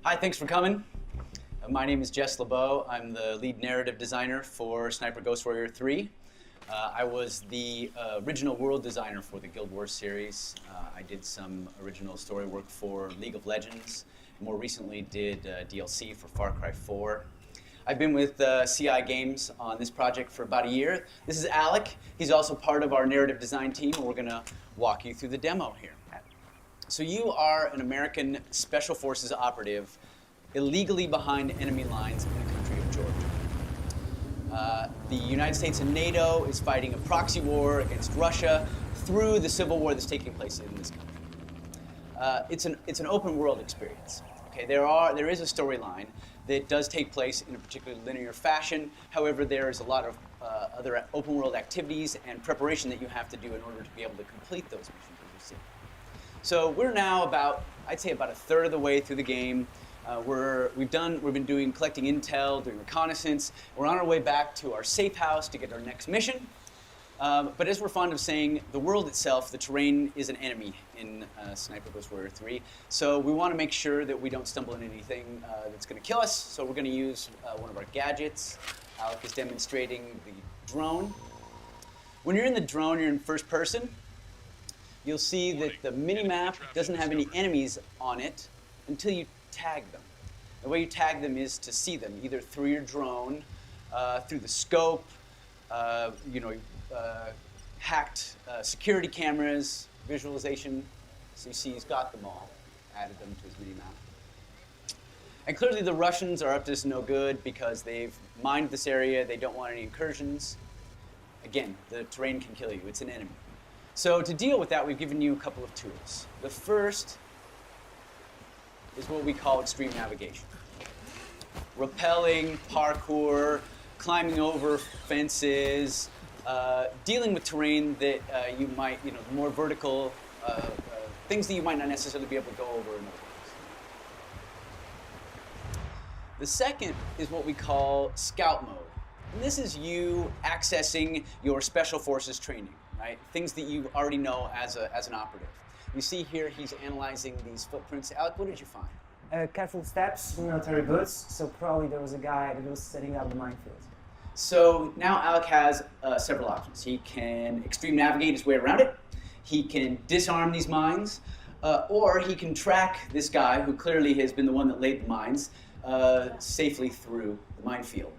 Hi, thanks for coming. My name is Jess LeBeau. I'm the lead narrative designer for Sniper Ghost Warrior 3. I was the original world designer for the Guild Wars series. I did some original story work for League of Legends. More recently did DLC for Far Cry 4. I've been with CI Games on this project for about a year. This is Alec. He's also part of our narrative design team, and we're going to walk you through the demo here. So you are an American Special Forces operative illegally behind enemy lines in the country of Georgia. The United States and NATO is fighting a proxy war against Russia through the civil war that's taking place in this country. It's an open world experience. Okay, there is a storyline that does take place in a particularly linear fashion. However, there is a lot of other open world activities and preparation that you have to do in order to be able to complete those missions, as you see. So we're now I'd say about a third of the way through the game. We've been collecting intel, doing reconnaissance. We're on our way back to our safe house to get our next mission. But as we're fond of saying, the world itself, the terrain, is an enemy in Sniper Ghost Warrior 3. So we want to make sure that we don't stumble into anything that's going to kill us. So we're going to use one of our gadgets. Alec is demonstrating the drone. When you're in the drone, you're in first person. You'll see that the mini-map doesn't have any enemies on it until you tag them. The way you tag them is to see them, either through your drone, through the scope, hacked security cameras, visualization. So you see he's got them all, added them to his mini-map. And clearly the Russians are up to this no good because they've mined this area, they don't want any incursions. Again, the terrain can kill you, it's an enemy. So to deal with that, we've given you a couple of tools. The first is what we call extreme navigation. Rappelling, parkour, climbing over fences, dealing with terrain that you might, more vertical, things that you might not necessarily be able to go over in other ways. The second is what we call scout mode. And this is you accessing your special forces training. Right? Things that you already know as an operative. You see here he's analyzing these footprints. Alec, what did you find? Careful steps, military boots, so probably there was a guy that was setting up the minefield. So now Alec has several options. He can extreme navigate his way around it, he can disarm these mines, or he can track this guy, who clearly has been the one that laid the mines, safely through the minefield.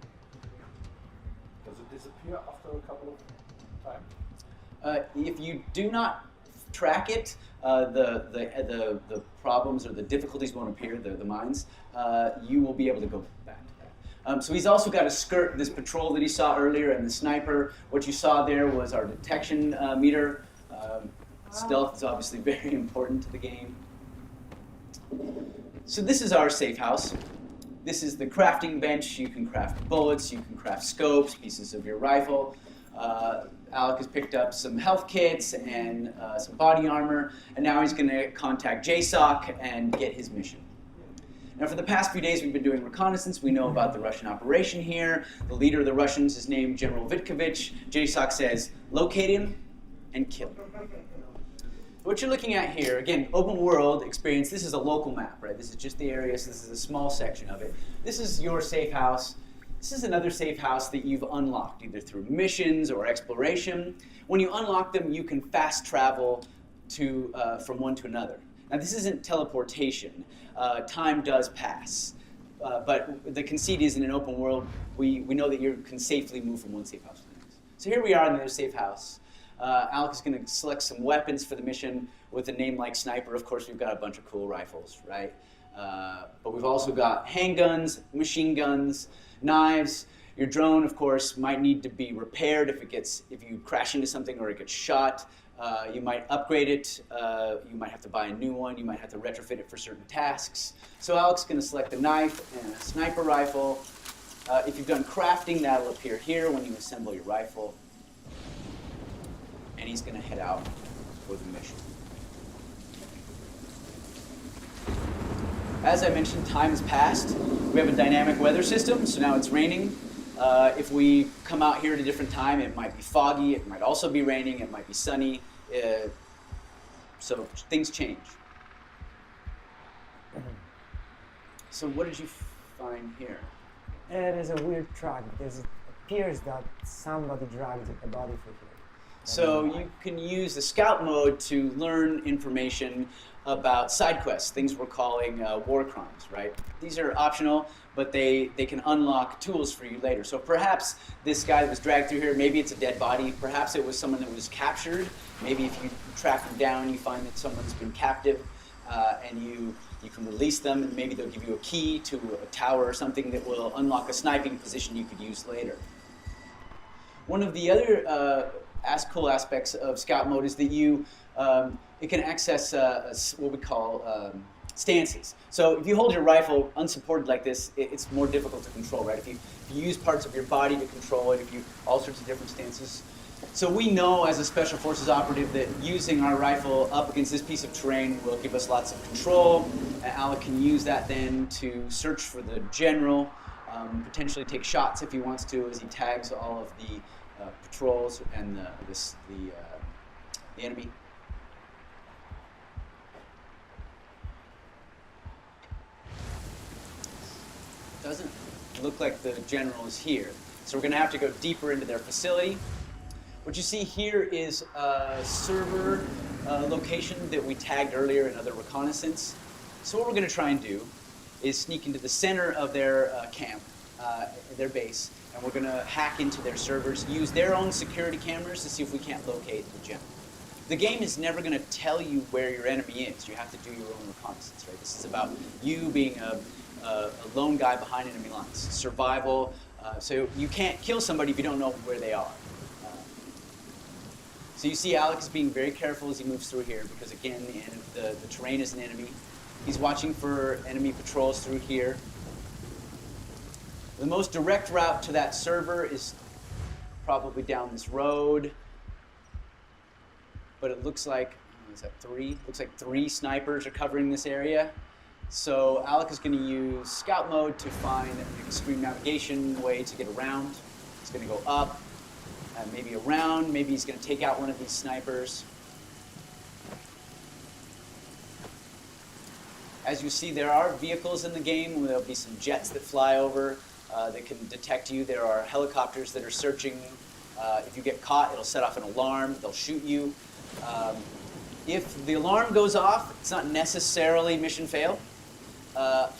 Does it disappear after a couple of times? If you do not track it, the problems or the difficulties won't appear, the mines, you will be able to go back to that. So he's also got to skirt this patrol that he saw earlier and the sniper. What you saw there was our detection meter. Stealth is obviously very important to the game. So this is our safe house. This is the crafting bench. You can craft bullets, you can craft scopes, pieces of your rifle. Alec has picked up some health kits and some body armor, and now he's going to contact JSOC and get his mission. Now, for the past few days, we've been doing reconnaissance. We know about the Russian operation here. The leader of the Russians is named General Vitkovich. JSOC says, locate him and kill him. What you're looking at here, again, open world experience. This is a local map, right? This is just the area, so this is a small section of it. This is your safe house. This is another safe house that you've unlocked, either through missions or exploration. When you unlock them, you can fast travel from one to another. Now, this isn't teleportation. Time does pass. But the conceit is, in an open world, we know that you can safely move from one safe house to the next. So here we are in another safe house. Alec is going to select some weapons for the mission with a name like Sniper. Of course, we've got a bunch of cool rifles, right? But we've also got handguns, machine guns, knives. Your drone, of course, might need to be repaired if you crash into something or it gets shot. You might upgrade it. You might have to buy a new one. You might have to retrofit it for certain tasks. So Alec's going to select a knife and a sniper rifle. If you've done crafting, that'll appear here when you assemble your rifle. And he's going to head out for the mission. As I mentioned, time has passed. We have a dynamic weather system, so now it's raining. If we come out here at a different time, it might be foggy, it might also be raining, it might be sunny. So things change. So what did you find here? It is a weird track because it appears that somebody dragged a body through here. So you can use the scout mode to learn information about side quests, things we're calling war crimes, right? These are optional, but they can unlock tools for you later. So perhaps this guy that was dragged through here, maybe it's a dead body. Perhaps it was someone that was captured. Maybe if you track them down, you find that someone's been captive, and you can release them, and maybe they'll give you a key to a tower or something that will unlock a sniping position you could use later. One of the other cool aspects of scout mode is that it can access what we call stances. So if you hold your rifle unsupported like this, it's more difficult to control, right? If you use parts of your body to control it, all sorts of different stances. So we know as a Special Forces operative that using our rifle up against this piece of terrain will give us lots of control. And Alec can use that then to search for the general, potentially take shots if he wants to as he tags all of the patrols and the enemy. Doesn't look like the general is here. So we're going to have to go deeper into their facility. What you see here is a server location that we tagged earlier in other reconnaissance. So what we're going to try and do is sneak into the center of their camp, their base, and we're going to hack into their servers, use their own security cameras to see if we can't locate the general. The game is never going to tell you where your enemy is. You have to do your own reconnaissance, right? This is about you being a lone guy behind enemy lines. Survival. So you can't kill somebody if you don't know where they are. So you see Alec is being very careful as he moves through here because, again, the terrain is an enemy. He's watching for enemy patrols through here. The most direct route to that server is probably down this road. But it looks like, is that 3? Looks like 3 snipers are covering this area. So Alec is going to use scout mode to find an extreme navigation way to get around. He's going to go up, maybe around, maybe he's going to take out one of these snipers. As you see, there are vehicles in the game. There'll be some jets that fly over that can detect you. There are helicopters that are searching. If you get caught, it'll set off an alarm. They'll shoot you. If the alarm goes off, it's not necessarily mission fail.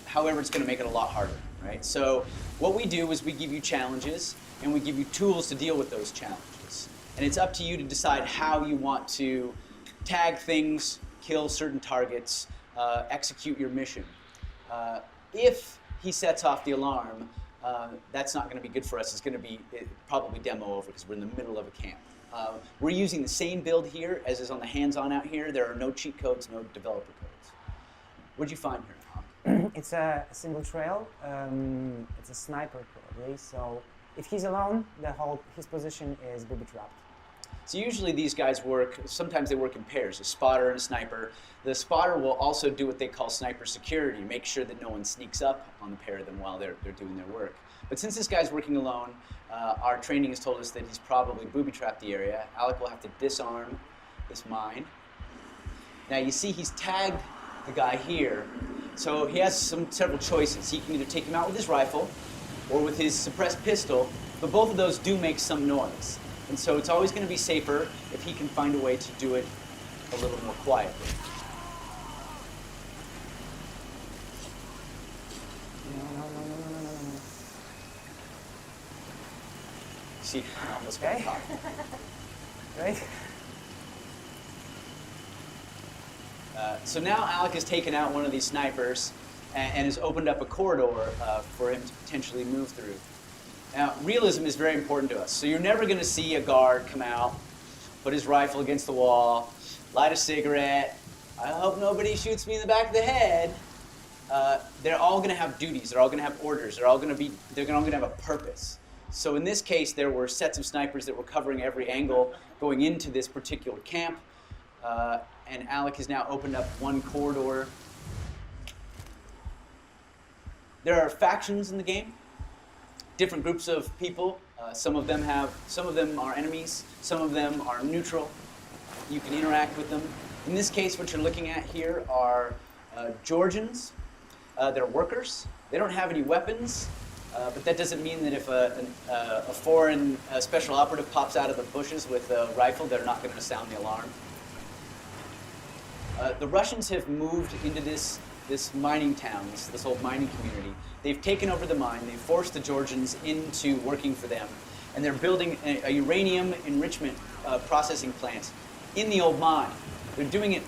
However, it's going to make it a lot harder, right? So what we do is we give you challenges, and we give you tools to deal with those challenges. And it's up to you to decide how you want to tag things, kill certain targets, execute your mission. If he sets off the alarm, that's not going to be good for us. It's going to be probably demo over because we're in the middle of a camp. We're using the same build here as is on the hands-on out here. There are no cheat codes, no developer codes. What did you find here? It's a single trail. It's a sniper probably. So if he's alone, his position is booby-trapped. So usually these guys work, sometimes they work in pairs, a spotter and a sniper. The spotter will also do what they call sniper security, make sure that no one sneaks up on the pair of them while they're doing their work. But since this guy's working alone, our training has told us that he's probably booby-trapped the area. Alec will have to disarm this mine. Now you see he's tagged the guy here, so he has several choices. He can either take him out with his rifle or with his suppressed pistol, but both of those do make some noise. And so it's always going to be safer if he can find a way to do it a little more quietly. No. See, I almost got caught. Right? So now Alec has taken out one of these snipers and has opened up a corridor for him to potentially move through. Now, realism is very important to us. So you're never going to see a guard come out, put his rifle against the wall, light a cigarette. I hope nobody shoots me in the back of the head. They're all going to have duties. They're all going to have orders. They're all going to have a purpose. So in this case, there were sets of snipers that were covering every angle going into this particular camp. And Alec has now opened up one corridor. There are factions in the game. Different groups of people. Some of them are enemies. Some of them are neutral. You can interact with them. In this case, what you're looking at here are Georgians. they're workers. They don't have any weapons, but that doesn't mean that if a foreign special operative pops out of the bushes with a rifle, they're not going to sound the alarm. The Russians have moved into this mining town, this old mining community. They've taken over the mine. They've forced the Georgians into working for them, and they're building a uranium enrichment processing plant in the old mine. They're doing it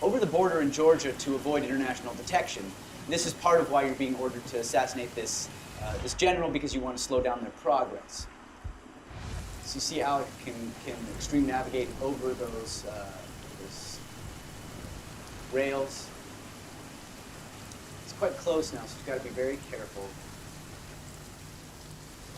over the border in Georgia to avoid international detection. And this is part of why you're being ordered to assassinate this general, because you want to slow down their progress. So you see Alec can extreme navigate over those rails. It's quite close now, so you've got to be very careful.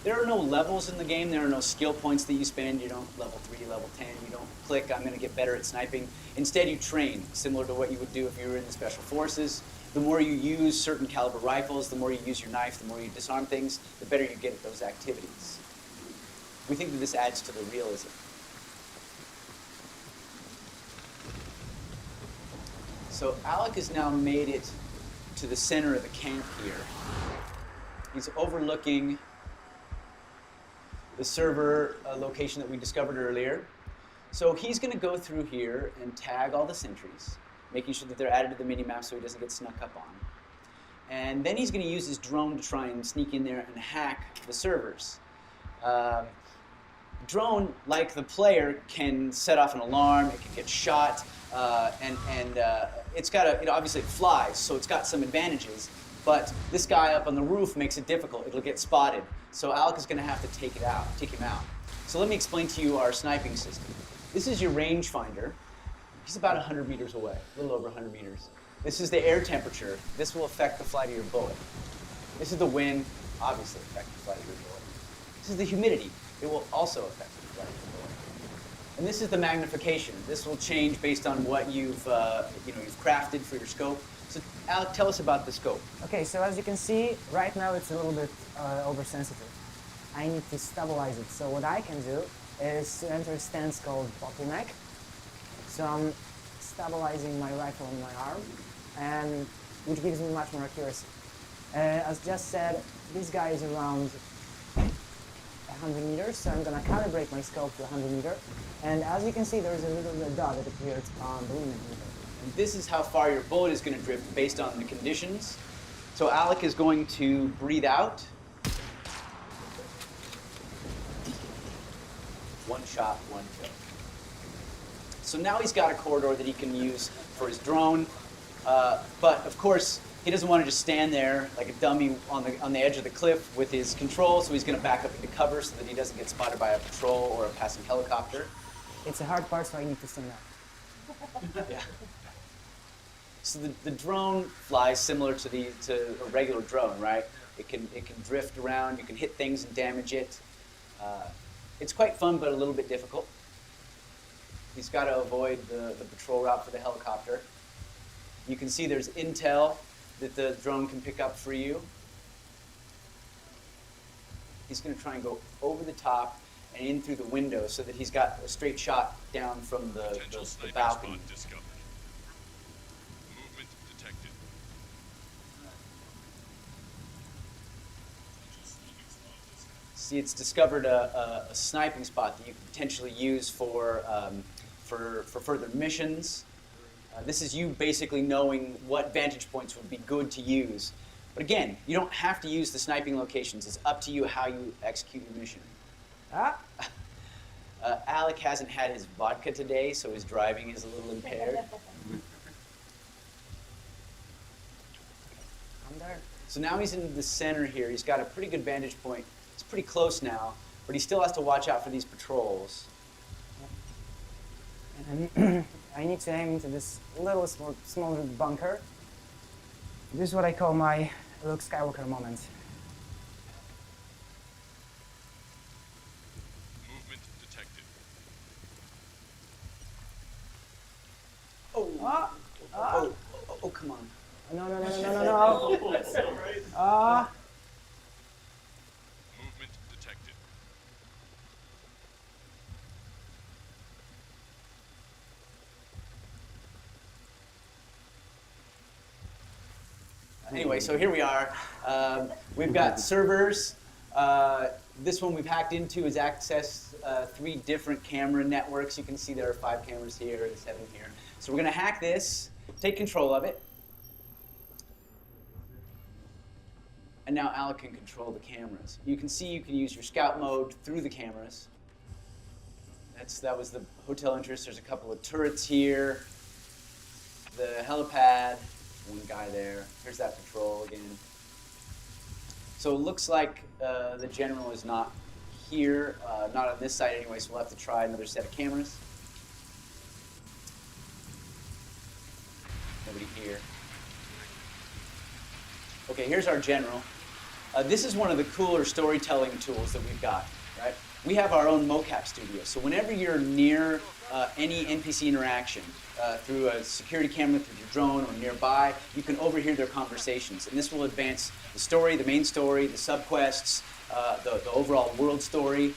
There are no levels in the game. There are no skill points that you spend. You don't level 3, level 10. You don't click, I'm going to get better at sniping. Instead, you train, similar to what you would do if you were in the Special Forces. The more you use certain caliber rifles, the more you use your knife, the more you disarm things, the better you get at those activities. We think that this adds to the realism. So Alec has now made it to the center of the camp here. He's overlooking the server location that we discovered earlier. So he's going to go through here and tag all the sentries, making sure that they're added to the mini-map so he doesn't get snuck up on. And then he's going to use his drone to try and sneak in there and hack the servers. Drone, like the player, can set off an alarm, it can get shot, and it's got a, obviously it flies, so it's got some advantages, but this guy up on the roof makes it difficult. It'll get spotted. So Alec is going to have to take him out. So let me explain to you our sniping system. This is your rangefinder. He's about 100 meters away, a little over 100 meters. This is the air temperature. This will affect the flight of your bullet. This is the wind, obviously affect the flight of your bullet. This is the humidity. It will also affect the flight of your bullet. And this is the magnification. This will change based on what you've crafted for your scope. So Alec, tell us about the scope. Okay, so as you can see, right now it's a little bit oversensitive. I need to stabilize it. So what I can do is to enter a stance called bottleneck. So I'm stabilizing my rifle on my arm, and which gives me much more accuracy. As just said, this guy is around 100 meters, so I'm going to calibrate my scope to 100 meters. And as you can see, there's a little red dot that appeared on the limit meter. And this is how far your bullet is going to drift based on the conditions. So Alec is going to breathe out. One shot, one kill. So now he's got a corridor that he can use for his drone, but of course he doesn't want to just stand there like a dummy on the edge of the cliff with his control, so he's going to back up into cover so that he doesn't get spotted by a patrol or a passing helicopter. It's a hard part, so I need to stand up. Yeah. So the drone flies similar to a regular drone, right? It can drift around, you can hit things and damage it. It's quite fun, but a little bit difficult. He's got to avoid the patrol route for the helicopter. You can see there's intel that the drone can pick up for you. He's going to try and go over the top and in through the window so that he's got a straight shot down from the balcony. Movement detected. See, it's discovered a sniping spot that you can potentially use for further missions. This is you basically knowing what vantage points would be good to use. But again, you don't have to use the sniping locations. It's up to you how you execute your mission. Alec hasn't had his vodka today, so his driving is a little impaired. I'm there. So now he's in the center here. He's got a pretty good vantage point. It's pretty close now, but he still has to watch out for these patrols. And I need to aim into this little smaller bunker. This is what I call my Luke Skywalker moment. Movement detected. Oh, come on. No. That's so right. Movement detected. Anyway, so here we are. We've got servers. This one we've hacked into is access 3 different camera networks. You can see there are 5 cameras here and 7 here. So we're going to hack this, take control of it. And now Alec can control the cameras. You can see you can use your scout mode through the cameras. That was the hotel entrance. There's a couple of turrets here. The helipad, one guy there. Here's that patrol again. So it looks like the general is not here, not on this side anyway, so we'll have to try another set of cameras. Nobody here. Okay, here's our general. This is one of the cooler storytelling tools that we've got, right? We have our own mocap studio, so whenever you're near any NPC interaction through a security camera, through your drone, or nearby, you can overhear their conversations, and this will advance the story, the main story, the subquests, the overall world story,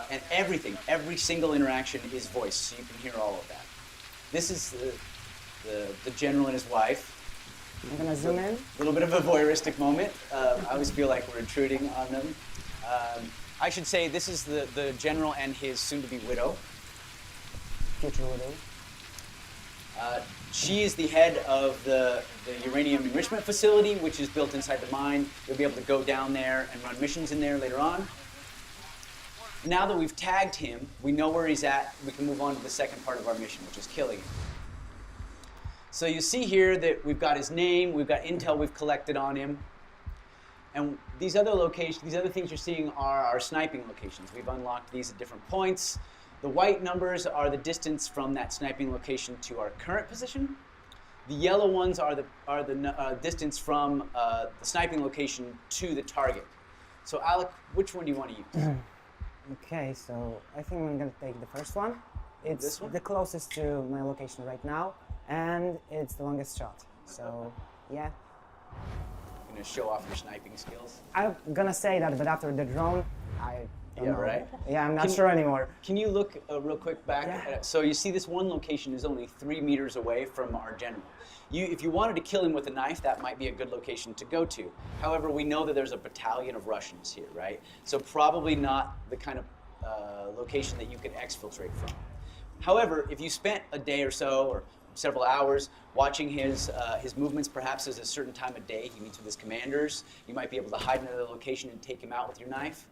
and everything. Every single interaction is voiced, so you can hear all of that. This is the general and his wife. I'm gonna zoom in. A little bit of a voyeuristic moment. I always feel like we're intruding on them. I should say this is the general and his soon-to-be widow. Future widow. She is the head of the uranium enrichment facility, which is built inside the mine. You'll be able to go down there and run missions in there later on. Now that we've tagged him, we know where he's at, we can move on to the second part of our mission, which is killing him. So you see here that we've got his name, we've got intel we've collected on him. And these other locations, these other things you're seeing are our sniping locations. We've unlocked these at different points. The white numbers are the distance from that sniping location to our current position. The yellow ones are the distance from the sniping location to the target. So Alec, which one do you want to use? Okay, so I think I'm gonna take the first one. It's This one? the closest to my location right now, and it's the longest shot. So, yeah. You're going to show off your sniping skills? I'm gonna say that, but after the drone, I don't Yeah, know. right? Yeah, I'm not Can- sure anymore. Can you look real quick back? Yeah. So you see this one location is only 3 meters away from our general. If you wanted to kill him with a knife, that might be a good location to go to. However, we know that there's a battalion of Russians here, right? So probably not the kind of location that you could exfiltrate from. However, if you spent a day or so, or several hours, watching his movements, perhaps at a certain time of day, he meets with his commanders, you might be able to hide in another location and take him out with your knife.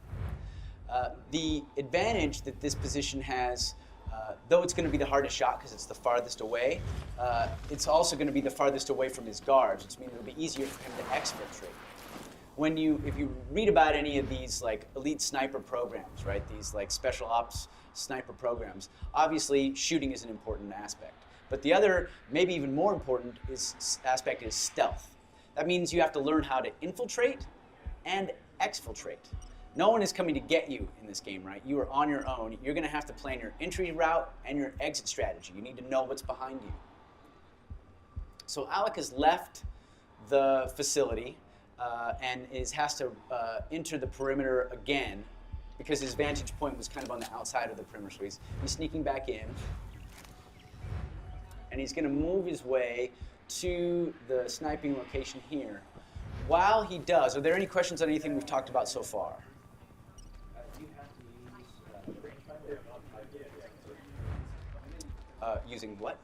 The advantage that this position has, though it's going to be the hardest shot because it's the farthest away, it's also going to be the farthest away from his guards, which means it'll be easier for him to exfiltrate. If you read about any of these like elite sniper programs, right? These like special ops sniper programs, obviously shooting is an important aspect. But the other, maybe even more important, aspect is stealth. That means you have to learn how to infiltrate and exfiltrate. No one is coming to get you in this game, right? You are on your own. You're going to have to plan your entry route and your exit strategy. You need to know what's behind you. So Alec has left the facility and has to enter the perimeter again because his vantage point was kind of on the outside of the perimeter. So he's sneaking back in. And he's going to move his way to the sniping location here. While he does, are there any questions on anything we've talked about so far? Using what?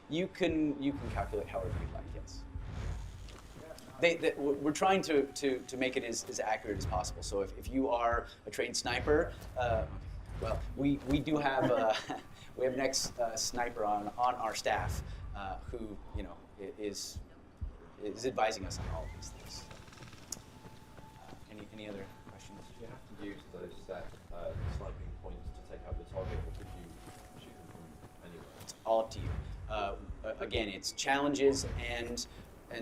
You can calculate however you'd like, yes. We're trying to make it as accurate as possible. So if you are a trained sniper, well, we do have we have an ex-sniper on our staff who is advising us on all of these things. Any other questions? Do you have to use those set sniping points to take out the target, or could you shoot them from anywhere? It's all up to you. Again, it's challenges and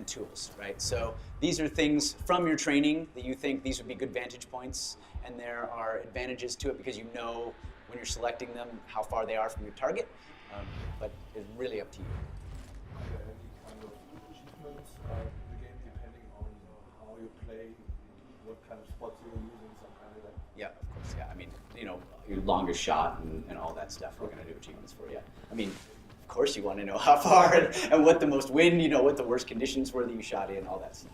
tools, right? So these are things from your training that you think these would be good vantage points, and there are advantages to it because you know when you're selecting them how far they are from your target, but it's really up to you. Are there any kind of achievements in the game depending on how you play, what kind of spots you're using, some kind of that? Yeah, of course, yeah. I mean, your longest shot and all that stuff, we're going to do achievements for you. I mean, of course you want to know how far and what the most wind, what the worst conditions were that you shot in, all that stuff.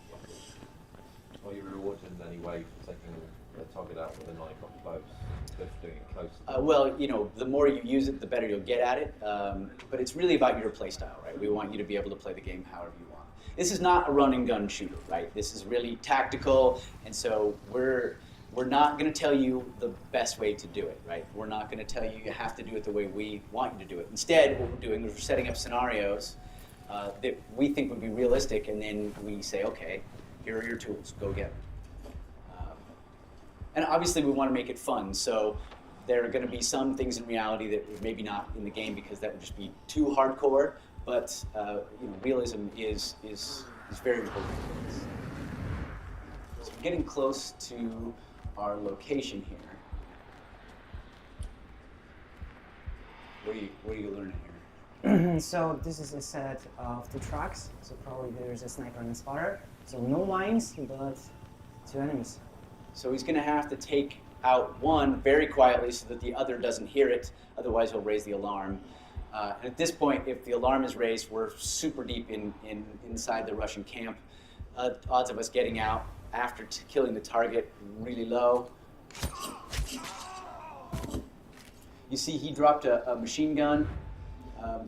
Are you rewarded in any way for taking the target out with a knife up close, for doing it close? Well, the more you use it, the better you'll get at it. But it's really about your play style, right? We want you to be able to play the game however you want. This is not a run and gun shooter, right? This is really tactical, and so we're not going to tell you the best way to do it, right? We're not going to tell you have to do it the way we want you to do it. Instead, what we're doing is we're setting up scenarios that we think would be realistic, and then we say, okay, here are your tools, go get them. And obviously we want to make it fun, so there are going to be some things in reality that maybe not in the game because that would just be too hardcore, but realism is very important for us. So we're getting close to our location here. What are you learning here? So this is a set of 2 trucks, so probably there's a sniper and a spotter. So no lines, but 2 enemies. So he's going to have to take out one very quietly so that the other doesn't hear it, otherwise he'll raise the alarm. And at this point, if the alarm is raised, we're super deep inside the Russian camp. Odds of us getting out after killing the target really low. You see he dropped a machine gun.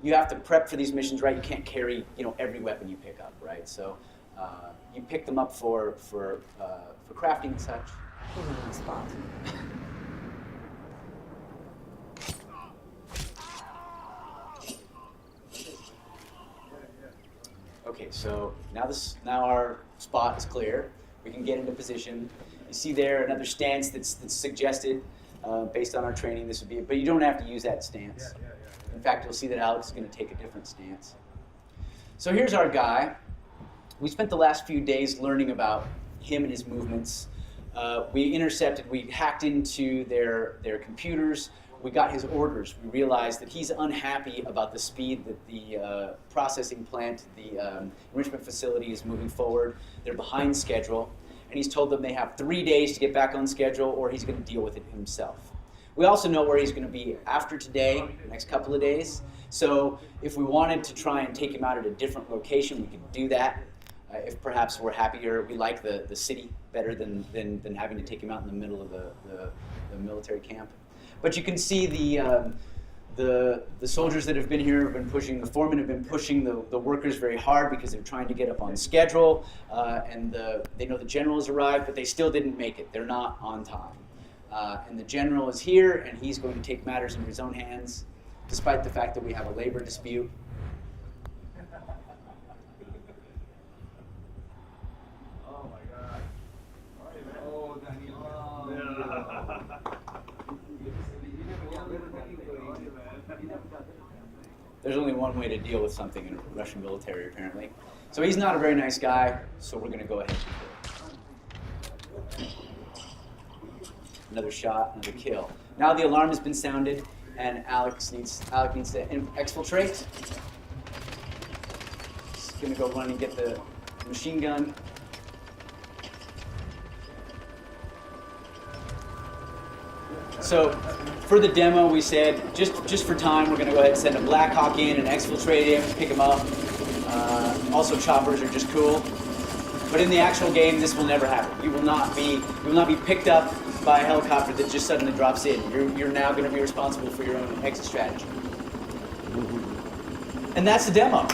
You have to prep for these missions, right? You can't carry every weapon you pick up, right? So you pick them up for crafting and such. He's in the spot. Okay, so now our spot is clear. We can get into position. You see there another stance that's suggested based on our training. This would be, but you don't have to use that stance. In fact, you'll see that Alex is going to take a different stance. So here's our guy. We spent the last few days learning about him and his movements. We hacked into their computers. We got his orders. We realized that he's unhappy about the speed that the processing plant, the enrichment facility is moving forward. They're behind schedule. And he's told them they have 3 days to get back on schedule or he's going to deal with it himself. We also know where he's going to be after today, the next couple of days. So if we wanted to try and take him out at a different location, we could do that. If perhaps we're happier, we like the city better than having to take him out in the middle of the military camp. But you can see the soldiers that have been here have been pushing, the foremen have been pushing the workers very hard because they're trying to get up on schedule. And they know the general has arrived, but they still didn't make it. They're not on time. And the general is here, and he's going to take matters into his own hands, despite the fact that we have a labor dispute. There's only one way to deal with something in the Russian military, apparently. So he's not a very nice guy, so we're going to go ahead and kill him. Another shot, another kill. Now the alarm has been sounded, and Alec needs to exfiltrate. He's going to go run and get the machine gun. So for the demo, we said, just for time, we're going to go ahead and send a Black Hawk in and exfiltrate him, pick him up. Also, choppers are just cool. But in the actual game, this will never happen. You will not be picked up by a helicopter that just suddenly drops in. You're now going to be responsible for your own exit strategy. And that's the demo.